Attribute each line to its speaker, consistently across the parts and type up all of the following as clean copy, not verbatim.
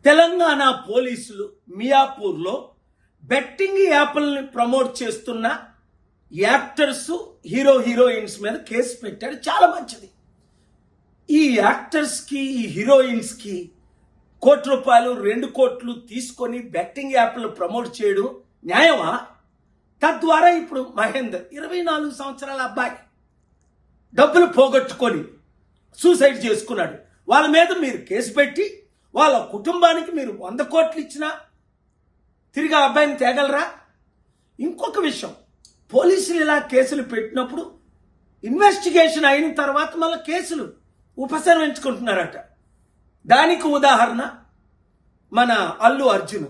Speaker 1: తెలంగాణ పోలీసులు మియాపూర్లో betting యాప్లని promote చేస్తున్న actors heroines మీద కేసు పెట్టారు. చాలా మంచిది. ఈ యాక్టర్స్కి ఈ హీరోయిన్స్కి ₹1 కోటి 2 కోట్లు తీసుకొని బెట్టింగ్ యాప్లు ప్రమోట్ చేయడం న్యాయమా? తద్వారా ఇప్పుడు మహేందర్ 24 సంవత్సరాల అబ్బాయి డబ్బులు పోగొట్టుకొని సూసైడ్ చేసుకున్నాడు. వాళ్ళ మీద మీరు కేసు పెట్టి వాళ్ళ కుటుంబానికి మీరు 100 కోట్లు ఇచ్చినా తిరిగి ఆ అబ్బాయిని తేగలరా? ఇంకొక విషయం, పోలీసులు ఇలా కేసులు పెట్టినప్పుడు ఇన్వెస్టిగేషన్ అయిన తర్వాత మళ్ళీ కేసులు ఉపసంహరించుకుంటున్నారట. దానికి ఉదాహరణ మన అల్లు అర్జున్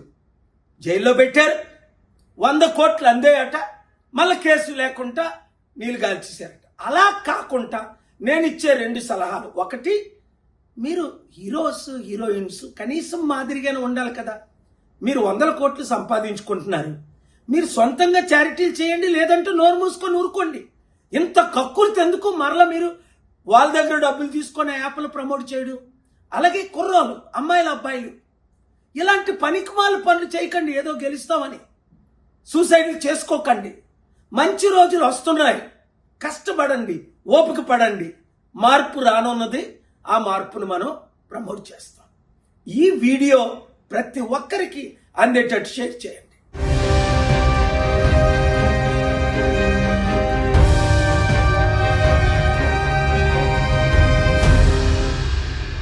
Speaker 1: జైల్లో పెట్టారు, 100 కోట్లు అందేయట, మళ్ళీ కేసు లేకుండా నీళ్ళు గాల్చేశారట. అలా కాకుండా నేను ఇచ్చే 2 సలహాలు. ఒకటి, మీరు హీరోయిన్స్ కనీసం మాదిరిగానే ఉండాలి కదా. మీరు 100 కోట్లు సంపాదించుకుంటున్నారు, మీరు సొంతంగా చారిటీలు చేయండి, లేదంటే నోరు మూసుకొని ఊరుకోండి. ఇంత కక్కుర్తి ఎందుకు? మరలా మీరు వాళ్ళ దగ్గర డబ్బులు తీసుకొని యాప్లు ప్రమోట్ చేయడం. అలాగే కుర్రోలు, అమ్మాయిలు, అబ్బాయిలు ఇలాంటి పనికిమాల పనులు చేయకండి. ఏదో గెలుస్తామని సూసైడ్లు చేసుకోకండి. మంచి రోజులు వస్తున్నాయి, కష్టపడండి, ఓపిక పడండి. మార్పు రానున్నది, ఆ మార్పును మనం ప్రమోట్ చేస్తాం. ఈ వీడియో ప్రతి ఒక్కరికి అందేటట్టు షేర్ చేయండి.